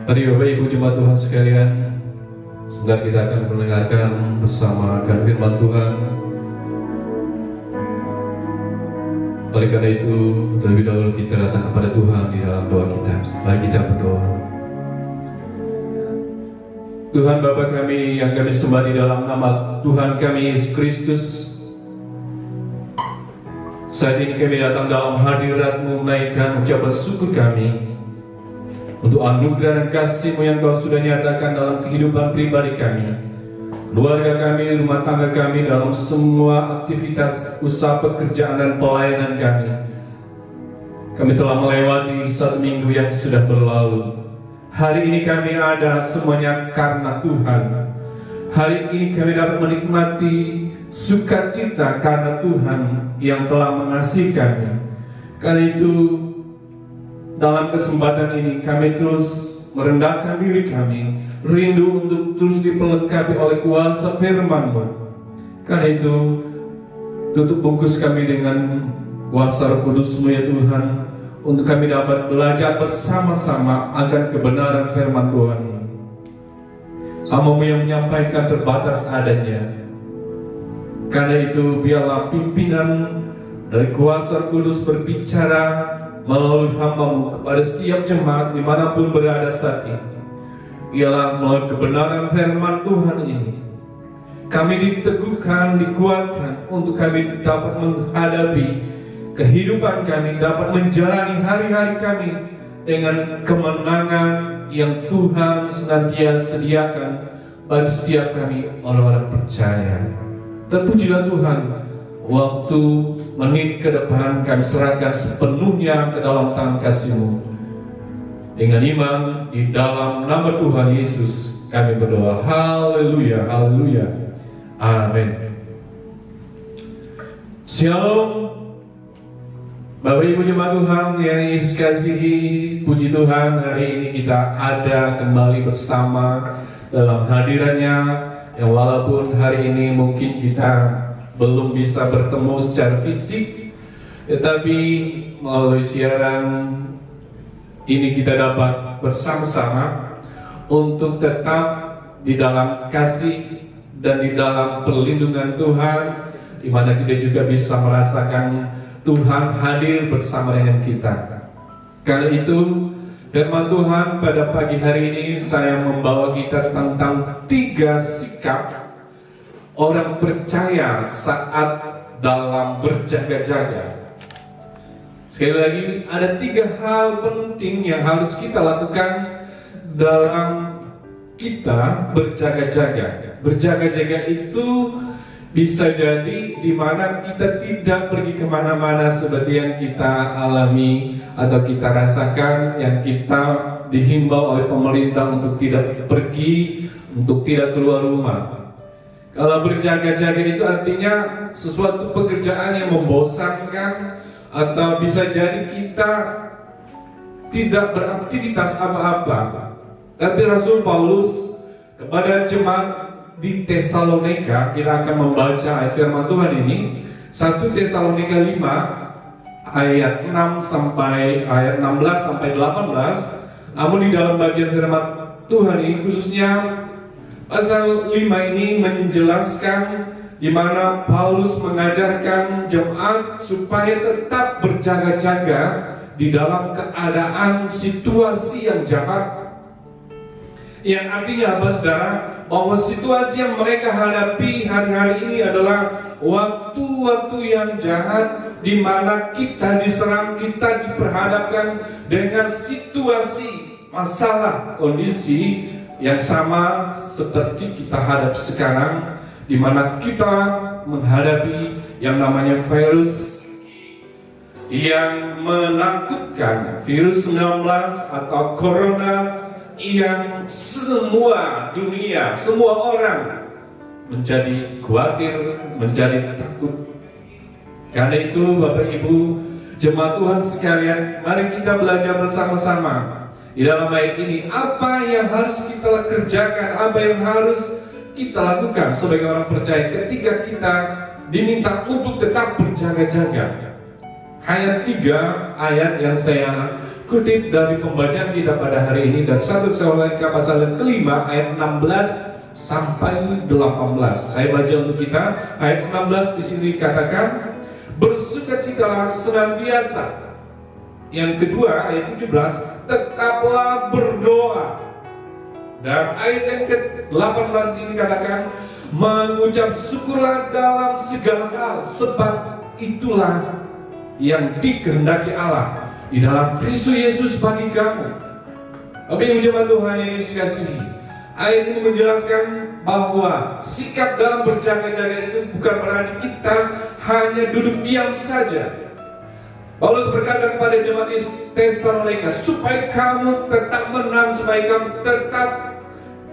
Mari Bapak Ibu jemaat Tuhan sekalian, sebentar kita akan mendengarkan bersama akan firman Tuhan. Oleh karena itu, terlebih dahulu kita datang kepada Tuhan di dalam doa kita. Mari kita berdoa. Tuhan Bapa kami yang kami sembah di dalam nama Tuhan kami Yesus Kristus, saat ini kami datang dalam hadirat-Mu menaikkan ucapan syukur kami untuk anugerah dan kasih-Mu yang Kau sudah nyatakan dalam kehidupan pribadi kami, keluarga kami, rumah tangga kami, dalam semua aktivitas, usaha pekerjaan dan pelayanan kami. Kami telah melewati satu minggu yang sudah berlalu. Hari ini kami ada semuanya karena Tuhan. Hari ini kami dapat menikmati sukacita karena Tuhan yang telah mengasihi kami. Karena itu, dalam kesempatan ini kami terus merendahkan diri kami, rindu untuk terus diperlengkapi oleh kuasa firman-Mu. Karena itu, tutup bungkus kami dengan kuasa Roh Kudus-Mu ya Tuhan, untuk kami dapat belajar bersama-sama akan kebenaran firman Tuhan. Hamba-Mu yang menyampaikan terbatas adanya. Karena itu, biarlah pimpinan dari kuasa Roh Kudus berbicara melalui hamba-Mu kepada setiap jemaat dimanapun berada saat ini. Ialah melalui kebenaran firman Tuhan ini kami diteguhkan, dikuatkan untuk kami dapat menghadapi kehidupan kami, dapat menjalani hari-hari kami dengan kemenangan yang Tuhan senantiasa sediakan bagi setiap kami orang-orang percaya. Terpujilah Tuhan, waktu menit ke depan kami serahkan sepenuhnya ke dalam tangan kasih-Mu. Dengan iman di dalam nama Tuhan Yesus kami berdoa. Haleluya, haleluya, amin. Shalom Bapak Ibu jemaat Tuhan yang Yesus kasihi. Puji Tuhan, hari ini kita ada kembali bersama dalam hadirannya, yang walaupun hari ini mungkin kita belum bisa bertemu secara fisik, tetapi melalui siaran ini kita dapat bersama-sama untuk tetap di dalam kasih dan di dalam perlindungan Tuhan, di mana kita juga bisa merasakan Tuhan hadir bersama dengan kita. Karena itu, firman Tuhan pada pagi hari ini saya membawa kita tentang 3 sikap orang percaya saat dalam berjaga-jaga. Sekali lagi, ada 3 hal penting yang harus kita lakukan dalam kita berjaga-jaga. Berjaga-jaga itu bisa jadi di mana kita tidak pergi kemana-mana seperti yang kita alami atau kita rasakan, yang kita dihimbau oleh pemerintah untuk tidak pergi, untuk tidak keluar rumah. Kalau berjaga-jaga itu artinya sesuatu pekerjaan yang membosankan, atau bisa jadi kita tidak beraktivitas apa-apa. Tapi Rasul Paulus kepada jemaat di Tesalonika, kita akan membaca ayat firman Tuhan ini, 1 Tesalonika 5 ayat 6 sampai ayat 16 sampai 18. Namun di dalam bagian firman Tuhan ini, khususnya pasal 5 ini menjelaskan di mana Paulus mengajarkan jemaat supaya tetap berjaga-jaga di dalam keadaan situasi yang jahat. Yang artinya apa, saudara? Bahwa situasi yang mereka hadapi hari-hari ini adalah waktu-waktu yang jahat, di mana kita diserang, kita diperhadapkan dengan situasi, masalah, kondisi yang sama seperti kita hadapi sekarang, di mana kita menghadapi yang namanya virus yang menakutkan, virus 19 atau corona, yang semua dunia, semua orang menjadi khawatir, menjadi takut. Karena itu Bapak Ibu jemaat Tuhan sekalian, mari kita belajar bersama-sama di dalam ayat ini, apa yang harus kita kerjakan, apa yang harus kita lakukan sebagai orang percaya ketika kita diminta untuk tetap berjaga-jaga. ayat 3, ayat yang saya kutip dari pembacaan kita pada hari ini dari 1 Tesalonika pasal yang kelima ayat 16 sampai 18. Saya baca untuk kita. Ayat 16 di sini dikatakan, bersukacitalah senantiasa. Yang kedua ayat 17, tetaplah berdoa. Dan ayat yang ke-18 ini dikatakan, mengucap syukurlah dalam segala hal, sebab itulah yang dikehendaki Allah di dalam Kristus Yesus bagi kamu. Tapi jemaat Tuhan yang Yesus kasihi, ayat ini menjelaskan bahwa sikap dalam berjaga-jaga itu bukan berarti kita hanya duduk diam saja. Paulus berkata kepada jemaat di Tesalonika, supaya kamu tetap menang, supaya kamu tetap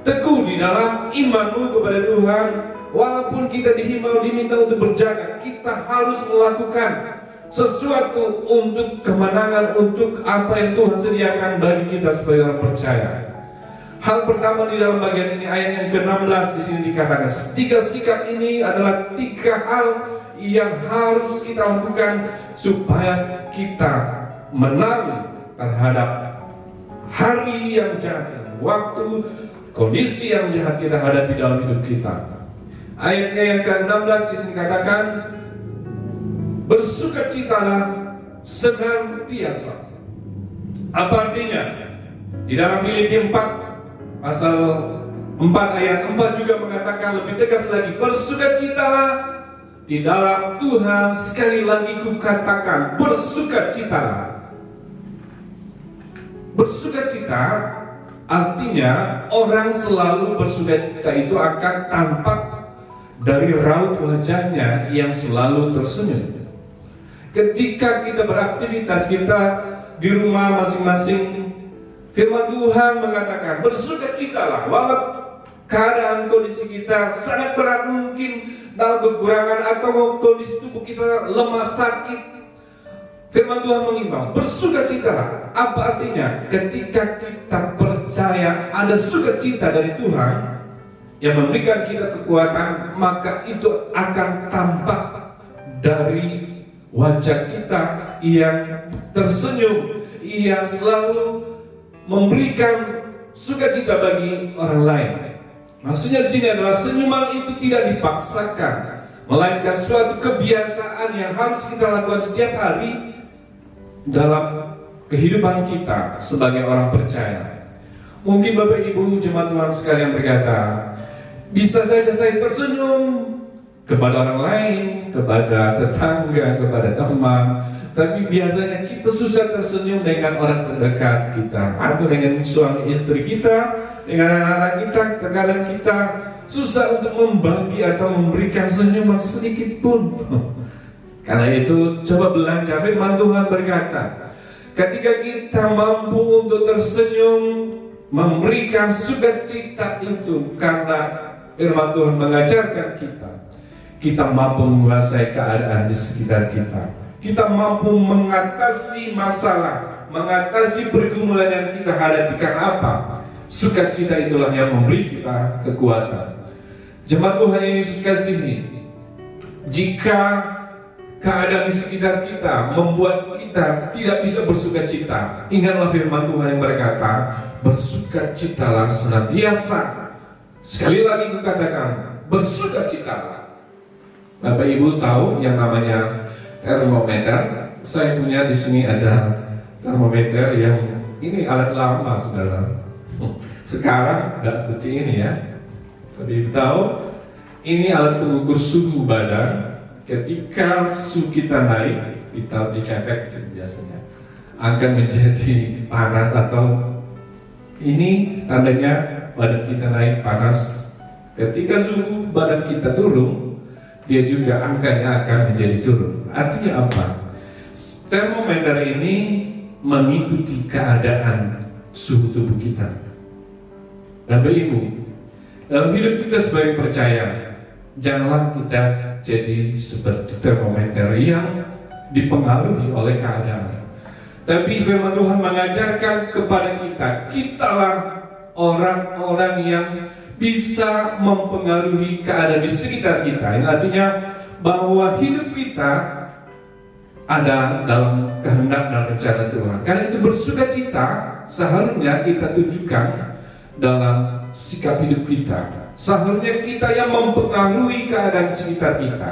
teguh di dalam imanmu kepada Tuhan. Walaupun kita dihimbau, diminta untuk berjaga, kita harus melakukan sesuatu untuk kemenangan, untuk apa yang Tuhan sediakan bagi kita sebagai orang percaya. Hal pertama di dalam bagian ini, ayat yang ke-16 di sini dikatakan, 3 sikap ini adalah 3 hal yang harus kita lakukan supaya kita menang terhadap hari yang jahat, waktu, kondisi yang jahat kita hadapi dalam hidup kita. Ayatnya yang ke-16 di sini dikatakan, bersukacitalah senantiasa. Apa artinya? Di dalam Filipi 4 pasal 4 ayat 4 juga mengatakan lebih tegas lagi, bersukacitalah di dalam Tuhan. Sekali lagi kukatakan, bersukacitalah. Bersukacita artinya orang selalu bersukacita itu akan tampak dari raut wajahnya yang selalu tersenyum. Ketika kita beraktivitas, kita di rumah masing-masing, firman Tuhan mengatakan, bersukacitalah walau keadaan kondisi kita sangat berat, mungkin dalam kekurangan atau kondisi tubuh kita lemah sakit. Firman Tuhan mengimbau, bersukacitalah. Apa artinya? Ketika kita percaya ada sukacita dari Tuhan yang memberikan kita kekuatan, maka itu akan tampak dari wajah kita yang tersenyum, yang selalu memberikan sukacita bagi orang lain. Maksudnya di sini adalah senyuman itu tidak dipaksakan, melainkan suatu kebiasaan yang harus kita lakukan setiap hari dalam kehidupan kita sebagai orang percaya. Mungkin Bapak Ibu jemaat Tuhan sekalian berkata, bisa saja saya tersenyum kepada orang lain, kepada tetangga, kepada teman, tapi biasanya kita susah tersenyum dengan orang terdekat kita, atau dengan suami istri kita, dengan anak-anak kita. Terkadang kita susah untuk membagi atau memberikan senyuman sedikit pun. Karena itu coba belajar. Firman Tuhan berkata, ketika kita mampu untuk tersenyum, memberikan sukacita itu, karena firman Tuhan mengajarkan kita mampu menguasai keadaan di sekitar kita. Kita mampu mengatasi masalah, mengatasi pergumulan yang kita hadapi. Karena apa? Sukacita itulah yang memberi kita kekuatan. Jemaat Tuhan yang Yesus kasihi, jika keadaan di sekitar kita membuat kita tidak bisa bersukacita, ingatlah firman Tuhan yang berkata, bersukacitalah senantiasa. Sekali lagi kukatakan, bersukacitalah. Bapak Ibu tahu yang namanya termometer? Saya punya di sini ada termometer yang ini alat lama, saudara. Sekarang nggak seperti ini ya. Bapak Ibu tahu, ini alat pengukur suhu badan. Ketika suhu kita naik, kita diketek biasanya akan menjadi panas, atau ini tandanya badan kita naik panas. Ketika suhu badan kita turun, dia juga angkanya akan menjadi turun. Artinya apa? Termometer ini mengikuti keadaan suhu tubuh kita. Bapak Ibu, dalam hidup kita sebagai percaya, janganlah kita jadi seperti termometer yang dipengaruhi oleh keadaan. Tapi firman Tuhan mengajarkan kepada kita, kitalah orang-orang yang bisa mempengaruhi keadaan di sekitar kita. Yang artinya bahwa hidup kita ada dalam kehendak dan rencana Tuhan. Karena itu bersukacita seharusnya kita tunjukkan dalam sikap hidup kita. Seharusnya kita yang mempengaruhi keadaan sekitar kita.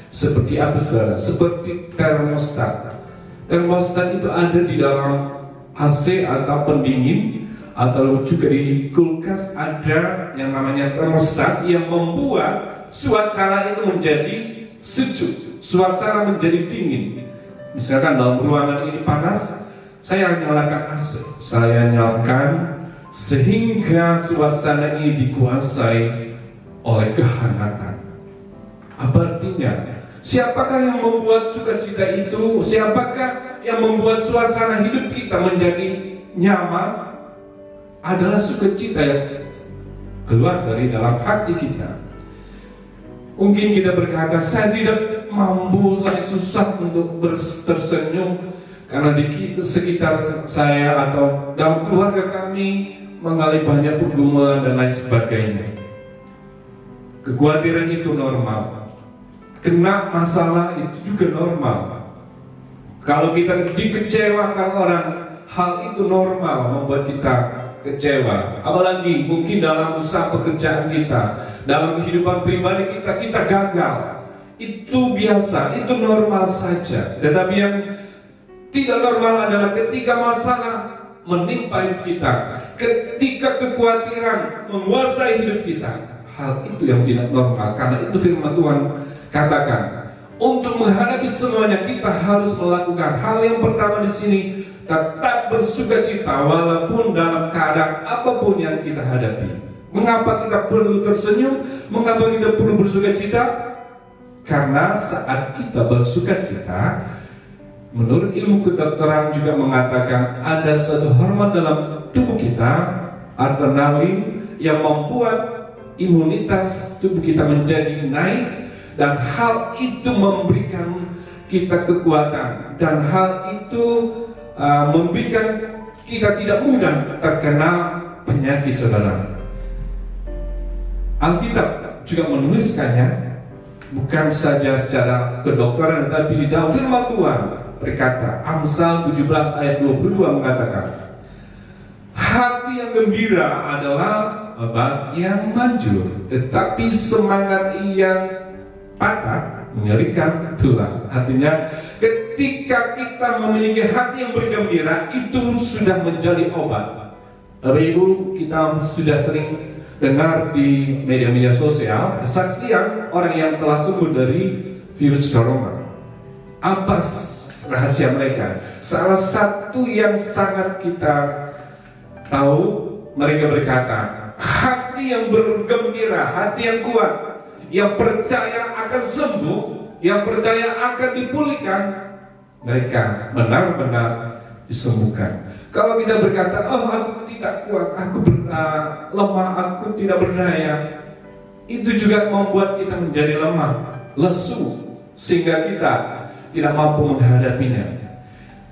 Seperti apa saudara? Seperti termostat. Termostat itu ada di dalam AC atau pendingin, atau juga di kulkas ada yang namanya termostat yang membuat suasana itu menjadi sejuk, suasana menjadi dingin. Misalkan dalam ruangan ini panas, saya nyalakan AC, saya nyalakan sehingga suasana ini dikuasai oleh kehangatan. Apa artinya? Siapakah yang membuat sukacita itu? Siapakah yang membuat suasana hidup kita menjadi nyaman? Adalah sukacita yang keluar dari dalam hati kita. Mungkin kita berkata, saya tidak mampu, saya susah untuk tersenyum karena di sekitar saya atau dalam keluarga kami mengalami banyak pergumulan dan lain sebagainya. Kekhawatiran itu normal. Kena masalah itu juga normal. Kalau kita dikecewakan orang, hal itu normal membuat kita kecewa. Apalagi mungkin dalam usaha pekerjaan kita, dalam kehidupan pribadi kita gagal. Itu biasa, itu normal saja. Tetapi yang tidak normal adalah ketika masalah menimpa hidup kita, ketika kekhawatiran menguasai hidup kita. Hal itu yang tidak normal. Karena itu firman Tuhan katakan, untuk menghadapi semuanya kita harus melakukan hal yang pertama di sini, tetap bersukacita walaupun dalam keadaan apapun yang kita hadapi. Mengapa kita perlu tersenyum? Mengapa kita perlu bersukacita? Karena saat kita bersukacita, menurut ilmu kedokteran juga mengatakan ada satu hormon dalam tubuh kita, adrenalin, yang membuat imunitas tubuh kita menjadi naik, dan hal itu memberikan kita kekuatan, dan hal itu memberikan kita tidak mudah terkena penyakit, saudara. Alkitab juga menuliskannya bukan saja secara kedokteran, tetapi di dalam firman Tuhan berkata, Amsal 17 ayat 22 mengatakan, hati yang gembira adalah obat yang manjur, tetapi semangat yang patah menyerikan tulang. Artinya ketika kita memiliki hati yang bergembira, itu sudah menjadi obat. Bapak Ibu, kita sudah sering dengar di media-media sosial kesaksian orang yang telah sembuh dari virus corona. Apa rahasia mereka? Salah satu yang sangat kita tahu, mereka berkata, hati yang bergembira, hati yang kuat, yang percaya akan sembuh, yang percaya akan dipulihkan, mereka benar-benar disembuhkan. Kalau kita berkata, oh aku tidak kuat, aku lemah, aku tidak berdaya, itu juga membuat kita menjadi lemah, lesu, sehingga kita tidak mampu menghadapinya.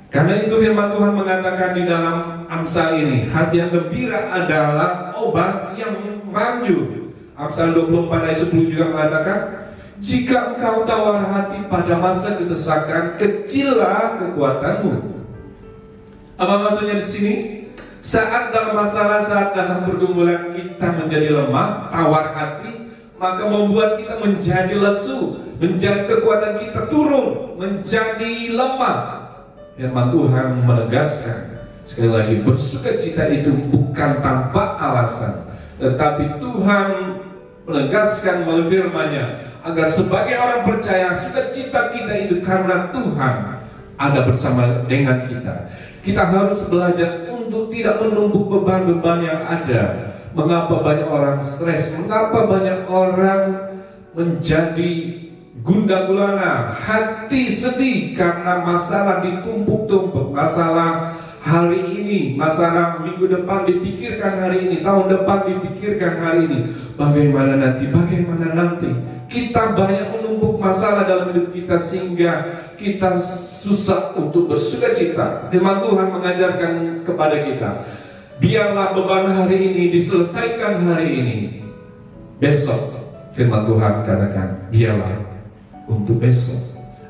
Karena itu firman Tuhan mengatakan di dalam Amsal ini, hati yang gembira adalah obat yang manjur. Amsal 24 ayat 10 juga mengatakan, jika engkau tawar hati pada masa kesesakan, kecillah kekuatanmu. Apa maksudnya di sini? Saat dalam masalah, saat dalam pergumulan kita menjadi lemah, tawar hati, maka membuat kita menjadi lesu, menjadi kekuatan kita turun, menjadi lemah. Firman Tuhan menegaskan, sekali lagi, bersukacita itu bukan tanpa alasan, tetapi Tuhan menegaskan melalui firman-Nya agar sebagai orang percaya, sukacita kita itu karena Tuhan ada bersama dengan kita. Kita harus belajar untuk tidak menumpuk beban-beban yang ada. Mengapa banyak orang stres? Mengapa banyak orang menjadi gundah gulana, hati sedih karena masalah ditumpuk-tumpuk, masalah hari ini, masalah minggu depan dipikirkan hari ini, tahun depan dipikirkan hari ini, bagaimana nanti. Kita banyak menumpuk masalah dalam hidup kita sehingga kita susah untuk bersukacita. Firman Tuhan mengajarkan kepada kita, biarlah beban hari ini diselesaikan hari ini. Besok, firman Tuhan katakan, biarlah untuk besok.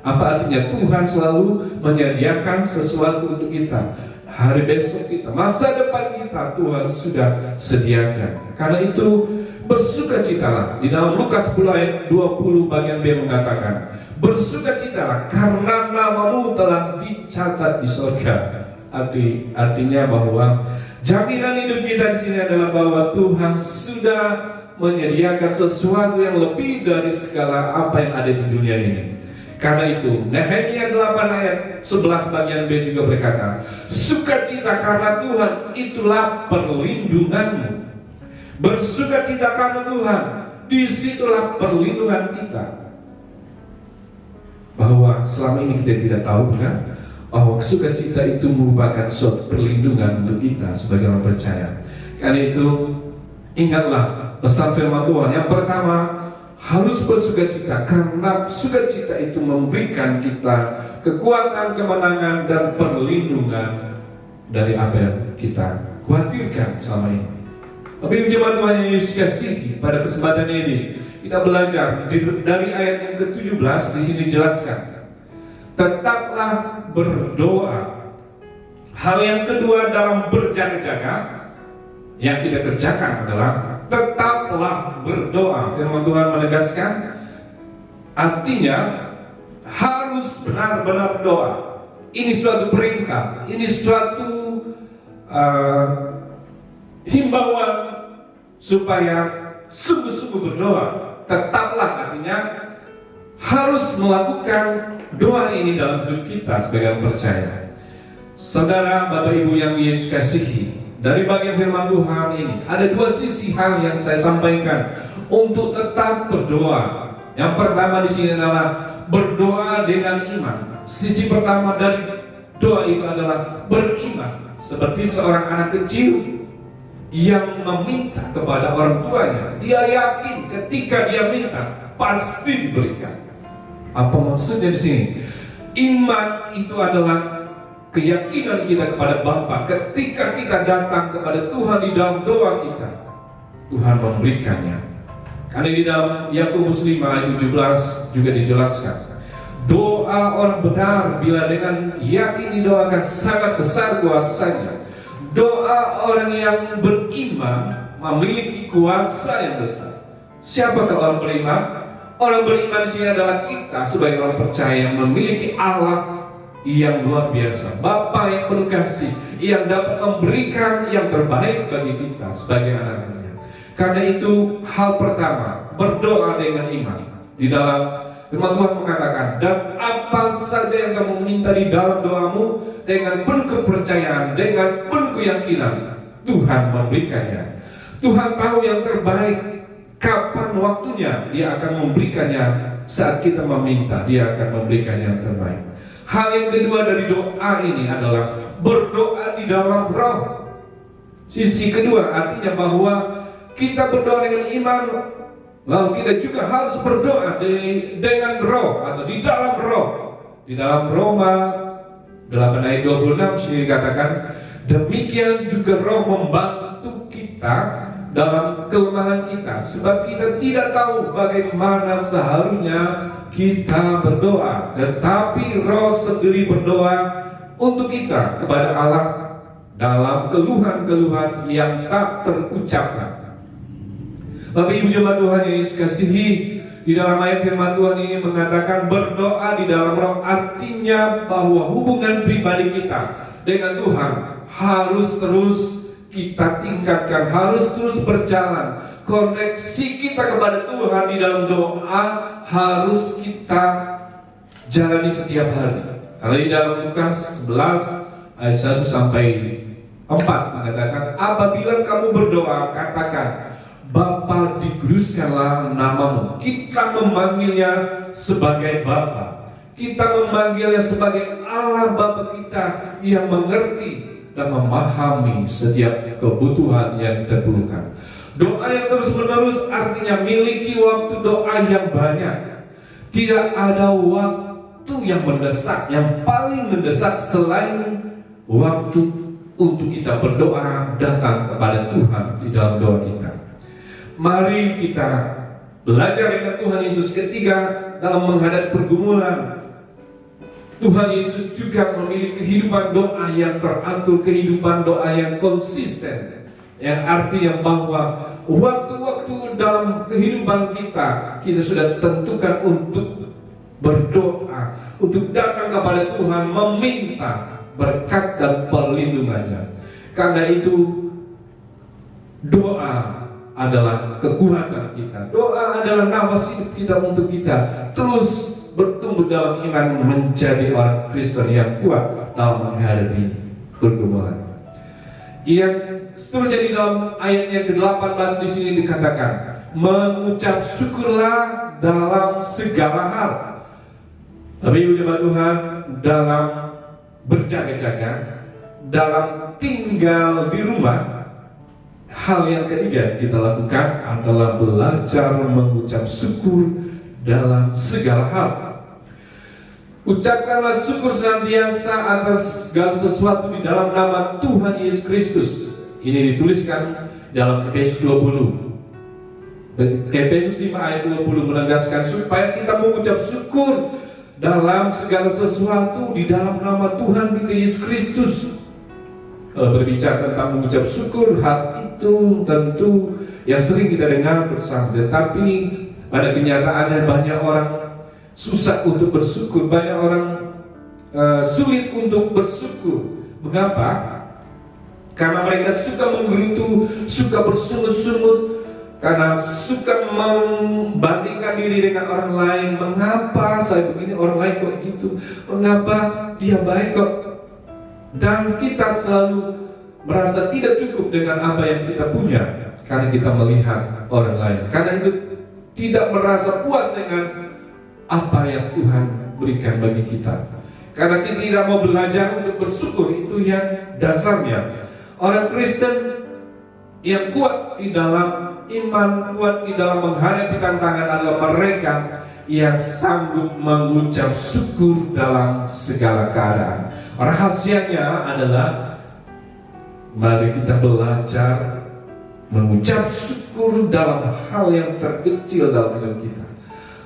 Apa artinya? Tuhan selalu menyediakan sesuatu untuk kita. Hari besok kita, masa depan kita, Tuhan sudah sediakan. Karena itu bersukacitalah. Di dalam Lukas 10 ayat 20 bagian B mengatakan, bersukacitalah karena namamu telah dicatat di surga. Artinya bahwa jaminan hidup kita di sini adalah bahwa Tuhan sudah menyediakan sesuatu yang lebih dari segala apa yang ada di dunia ini. Karena itu Nehemia 8 ayat 11 bagian B juga berkata, sukacita karena Tuhan itulah perlindunganmu. Bersukacita karena Tuhan, disitulah perlindungan kita. Bahwa selama ini kita tidak tahu kan, bahwa sukacita itu merupakan suatu perlindungan untuk kita sebagai orang percaya. Karena itu ingatlah pesan firman Tuhan. Yang pertama, harus bersukacita karena sukacita itu memberikan kita kekuatan, kemenangan, dan perlindungan dari apa yang kita khawatirkan selama ini. Tapi jemaat Tuhan yang Yesus kasihi, pada kesempatan ini kita belajar dari ayat yang ke-17. Di sini dijelaskan, tetaplah berdoa. Hal yang kedua dalam berjaga-jaga yang kita kerjakan adalah tetaplah berdoa. Firman Tuhan menegaskan, artinya harus benar-benar doa. Ini suatu perintah, ini suatu himbauan supaya sungguh-sungguh berdoa. Tetaplah artinya harus melakukan doa ini dalam hidup kita sebagai orang percaya. Saudara, Bapak Ibu yang Yesus kasihi, dari bagian firman Tuhan ini ada dua sisi hal yang saya sampaikan untuk tetap berdoa. Yang pertama di sini adalah berdoa dengan iman. Sisi pertama dari doa itu adalah beriman, seperti seorang anak kecil yang meminta kepada orang tuanya. Dia yakin ketika dia minta pasti diberikan. Apa maksudnya di sini? Iman itu adalah keyakinan kita kepada Bapa. Ketika kita datang kepada Tuhan di dalam doa kita, Tuhan memberikannya. Karena di dalam Yakobus 5 ayat 17 juga dijelaskan, doa orang benar bila dengan yakin didoakan sangat besar kuasanya. Doa orang yang beriman memiliki kuasa yang besar. Siapakah orang beriman? Orang beriman di sini adalah kita sebagai orang percaya yang memiliki Allah yang luar biasa, Bapa yang penuh kasih, yang dapat memberikan yang terbaik bagi kita sebagai anak-anaknya. Karena itu hal pertama, berdoa dengan iman. Di dalam firman Tuhan mengatakan, dan apa saja yang kamu minta di dalam doamu dengan penuh kepercayaan, dengan penuh keyakinan, Tuhan memberikannya. Tuhan tahu yang terbaik, kapan waktunya Dia akan memberikannya. Saat kita meminta, Dia akan memberikan yang terbaik. Hal yang kedua dari doa ini adalah berdoa di dalam roh. Sisi kedua artinya bahwa kita berdoa dengan iman, lalu kita juga harus berdoa dengan roh atau di dalam roh. Di dalam Roma 8 ayat 26 sini dikatakan, demikian juga roh membantu kita dalam kelemahan kita, sebab kita tidak tahu bagaimana seharusnya kita berdoa, tetapi roh sendiri berdoa untuk kita kepada Allah dalam keluhan-keluhan yang tak terucapkan. Bapak Ibu jemaat Tuhan yang Yesus kasihi, di dalam ayat firman Tuhan ini mengatakan berdoa di dalam roh, artinya bahwa hubungan pribadi kita dengan Tuhan harus terus kita tingkatkan, harus terus berjalan. Koneksi kita kepada Tuhan di dalam doa harus kita jalani setiap hari. Kalau di dalam Lukas 11 ayat 1 sampai 4 mengatakan, apabila kamu berdoa, katakan, Bapa, dikuduskanlah namamu. Kita memanggilnya sebagai Bapa. Kita memanggilnya sebagai Allah Bapa kita yang mengerti dan memahami setiap kebutuhan yang kita perlukan. Doa yang terus-menerus artinya miliki waktu doa yang banyak. Tidak ada waktu yang mendesak, yang paling mendesak selain waktu untuk kita berdoa, datang kepada Tuhan di dalam doa kita. Mari kita belajar dengan Tuhan Yesus. Ketiga, dalam menghadapi pergumulan, Tuhan Yesus juga memiliki kehidupan doa yang teratur, kehidupan doa yang konsisten. Yang artinya bahwa waktu-waktu dalam kehidupan kita sudah tentukan untuk berdoa, untuk datang kepada Tuhan, meminta berkat dan perlindungannya. Karena itu doa adalah kekuatan kita. Doa adalah nafas hidup kita untuk kita terus bertumbuh dalam iman, menjadi orang Kristen yang kuat dalam menghadapi pergumulan. Yang seterusnya di dalam ayatnya ke-18 di sini dikatakan, mengucap syukurlah dalam segala hal. Tapi ucapan Tuhan dalam berjaga-jaga, dalam tinggal di rumah. Hal yang ketiga kita lakukan adalah belajar mengucap syukur dalam segala hal. Ucapkanlah syukur senantiasa atas segala sesuatu di dalam nama Tuhan Yesus Kristus. Ini dituliskan dalam Efesus 20. Efesus 5 ayat 20 menegaskan supaya kita mengucap syukur dalam segala sesuatu di dalam nama Tuhan kita Yesus Kristus. Kalau berbicara tentang mengucap syukur, hal itu tentu yang sering kita dengar bersama. Tetapi pada kenyataannya banyak orang susah untuk bersyukur, banyak orang sulit untuk bersyukur. Mengapa? Karena mereka suka menggerutu, suka bersungut-sungut, karena suka membandingkan diri dengan orang lain. Mengapa saya begini, orang lain kok gitu? Mengapa dia baik kok? Dan kita selalu merasa tidak cukup dengan apa yang kita punya, karena kita melihat orang lain. Karena itu tidak merasa puas dengan apa yang Tuhan berikan bagi kita. Karena kita tidak mau belajar untuk bersyukur, itu yang dasarnya. Orang Kristen yang kuat di dalam iman, kuat di dalam menghadapi tantangan adalah mereka yang sanggup mengucap syukur dalam segala keadaan. Rahasianya adalah mari kita belajar mengucap syukur dalam hal yang terkecil dalam hidup kita.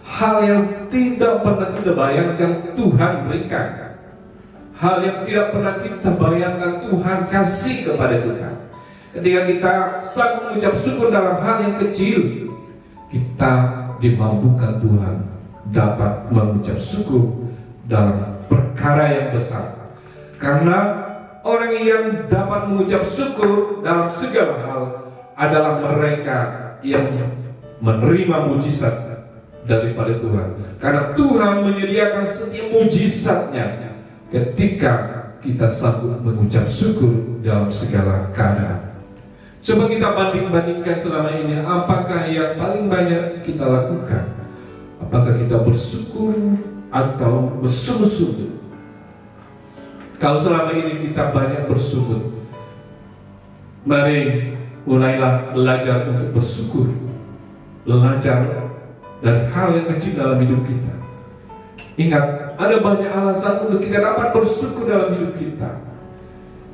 Hal yang tidak pernah kita bayangkan Tuhan berikan. Hal yang tidak pernah kita bayangkan Tuhan kasih kepada kita. Ketika kita sanggup mengucap syukur dalam hal yang kecil, kita dimampukan Tuhan dapat mengucap syukur dalam perkara yang besar. Karena orang yang dapat mengucap syukur dalam segala hal adalah mereka yang menerima mujizat daripada Tuhan. Karena Tuhan menyediakan setiap mujizatnya ketika kita sanggup mengucap syukur dalam segala keadaan. Coba kita banding-bandingkan selama ini, apakah yang paling banyak kita lakukan? Apakah kita bersyukur atau bersungguh-sungguh? Kalau selama ini kita banyak bersyukur, mari mulailah belajar untuk bersyukur. Belajar dari hal yang kecil dalam hidup kita. Ingat, ada banyak alasan untuk kita dapat bersyukur dalam hidup kita.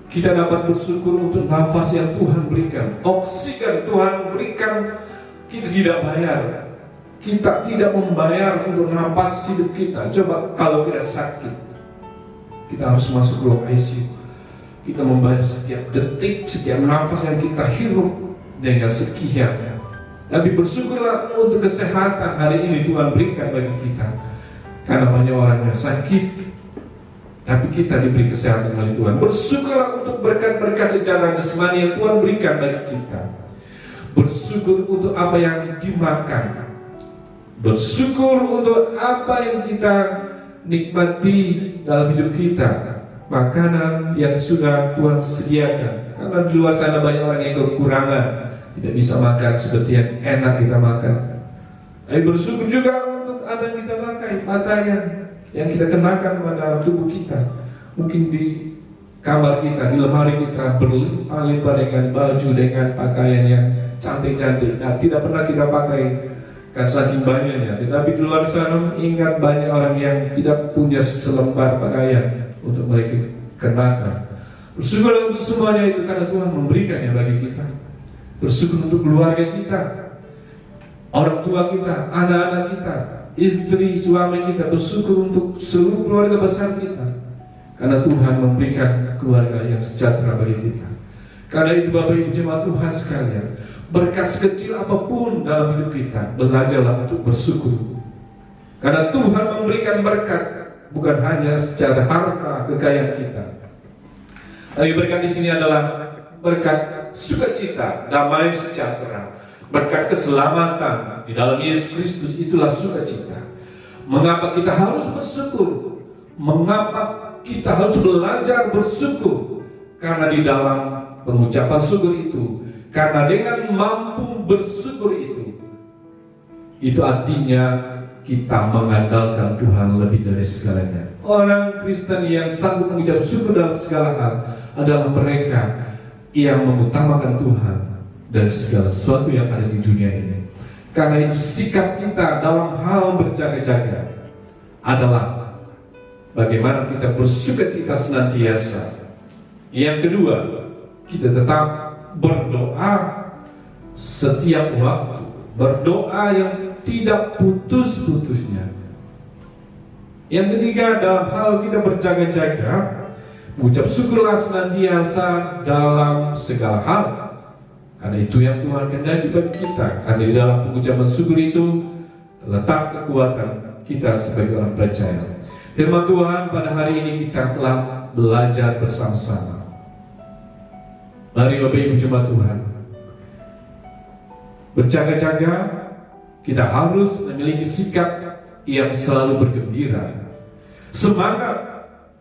Kita dapat bersyukur untuk nafas yang Tuhan berikan, oksigen Tuhan berikan, kita tidak bayar. Kita tidak membayar untuk nafas hidup kita. Coba kalau kita sakit, kita harus masuk ruang ICU. Kita membayar setiap detik, setiap nafas yang kita hirup dengan sekian. Tapi bersyukurlah untuk kesehatan hari ini Tuhan berikan bagi kita. Karena banyak orang yang sakit, tapi kita diberi kesehatan oleh Tuhan. Bersyukurlah untuk berkat-berkat secara jasmani yang Tuhan berikan bagi kita. Bersyukur untuk apa yang dimakan. Bersyukur untuk apa yang kita nikmati dalam hidup kita. Makanan yang sudah Tuhan sediakan. Karena di luar sana banyak orang yang kekurangan, tidak bisa makan seperti yang enak kita makan. Tapi bersyukur juga untuk apa yang kita pakai, pakaian yang kita kenakan pada tubuh kita. Mungkin di kamar kita, di lemari kita berlimpah-limpah dengan baju, dengan pakaian yang cantik-cantik. Nah, tidak pernah kita pakai karena saking banyaknya. Tetapi di luar sana ingat banyak orang yang tidak punya selembar pakaian untuk mereka kenakan. Bersyukurlah untuk semuanya itu karena Tuhan memberikannya bagi kita. Bersyukur untuk keluarga kita, orang tua kita, anak-anak kita, istri, suami kita, bersyukur untuk seluruh keluarga besar kita, karena Tuhan memberikan keluarga yang sejahtera bagi kita. Karena itu Bapak Ibu jemaat Tuhan sekalian, berkat sekecil apapun dalam hidup kita, belajarlah untuk bersyukur. Karena Tuhan memberikan berkat bukan hanya secara harta kekayaan kita, tapi berkat di sini adalah berkat sukacita, damai sejahtera, berkat keselamatan di dalam Yesus Kristus. Itulah sukacita. Mengapa kita harus bersyukur? Mengapa kita harus belajar bersyukur? Karena di dalam pengucapan syukur itu, karena dengan mampu bersyukur itu artinya kita mengandalkan Tuhan lebih dari segalanya. Orang Kristen yang sanggup mengucap syukur dalam segala hal adalah mereka yang mengutamakan Tuhan dan segala sesuatu yang ada di dunia ini. Karena itu sikap kita dalam hal berjaga-jaga adalah bagaimana kita bersukacita senantiasa. Yang kedua, kita tetap berdoa setiap waktu, berdoa yang tidak putus-putusnya. Yang ketiga, dalam hal kita berjaga-jaga, mengucap syukurlah senantiasa dalam segala hal, karena itu yang Tuhan kehendaki bagi kita. Karena di dalam pengucapan syukur itu terletak kekuatan kita sebagai orang percaya. Firman Tuhan pada hari ini kita telah belajar bersama-sama. Mari Bapak Ibu jemaat Tuhan, berjaga-jaga. Kita harus memiliki sikap yang selalu bergembira, semangat,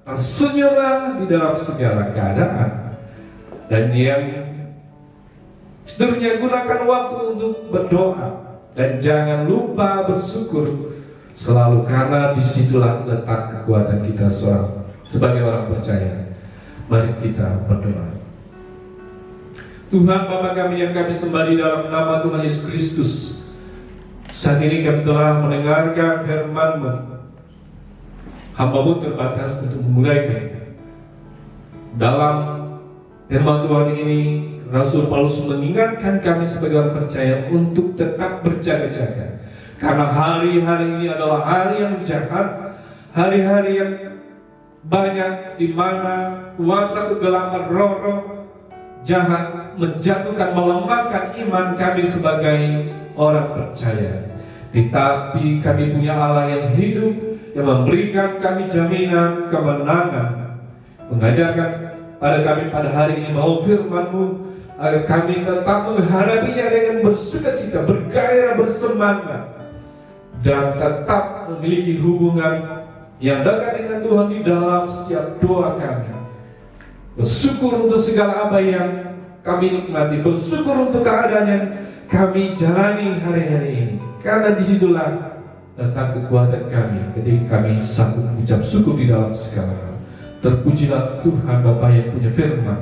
tersenyumlah di dalam segala keadaan, dan yang seterusnya gunakan waktu untuk berdoa, dan jangan lupa bersyukur selalu, karena disitulah letak kekuatan kita sebagai orang percaya. Mari kita berdoa. Tuhan Bapa kami yang kami sembah di dalam nama Tuhan Yesus Kristus, saat ini kami telah mendengarkan firman-Mu. Hamba-Mu terbatas untuk memulaikannya. Dalam firman Tuhan ini, Rasul Paulus mengingatkan kami sebagai orang percaya untuk tetap berjaga-jaga. Karena hari-hari ini adalah hari yang jahat, hari-hari yang banyak di mana kuasa kegelapan roh-roh jahat menjatuhkan, melemahkan iman kami sebagai orang percaya. Tetapi kami punya Allah yang hidup, yang memberikan kami jaminan kemenangan, mengajarkan pada kami pada hari ini bahwa firman-Mu agar kami tetap menghadapinya dengan bersukacita, bergairah, bersemangat, dan tetap memiliki hubungan yang dekat dengan Tuhan di dalam setiap doa kami. Bersyukur untuk segala apa yang kami nikmati, bersyukur untuk keadaan yang kami jalani hari-hari ini, karena disitulah letak kekuatan kami ketika kami sanggup mengucap syukur di dalam segala hal. Terpujilah Tuhan Bapa yang punya firman.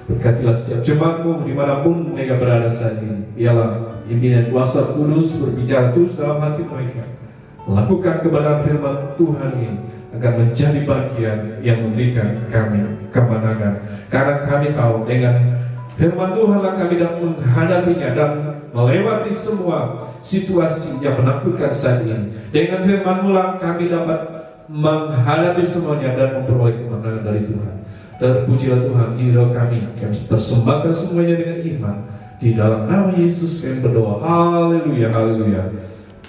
Berkatilah setiap jemaat-Mu dimanapun mereka berada saat ini. Biarlah pimpinan kuasa kudus berbicara terus dalam hati mereka, melakukan kebenaran firman Tuhan ini agar menjadi bagian yang memberikan kami kemenangan. Karena kami tahu dengan firman Tuhanlah kami dapat menghadapinya dan melewati semua situasi yang menakutkan saat ini. Dengan firman-Mu lah kami dapat menghadapi semuanya dan memperoleh kemenangan dari Tuhan. Terpujilah Tuhan, hero kami persembahkan semuanya dengan iman. Di dalam nama Yesus kami berdoa. Haleluya, haleluya.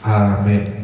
Amin.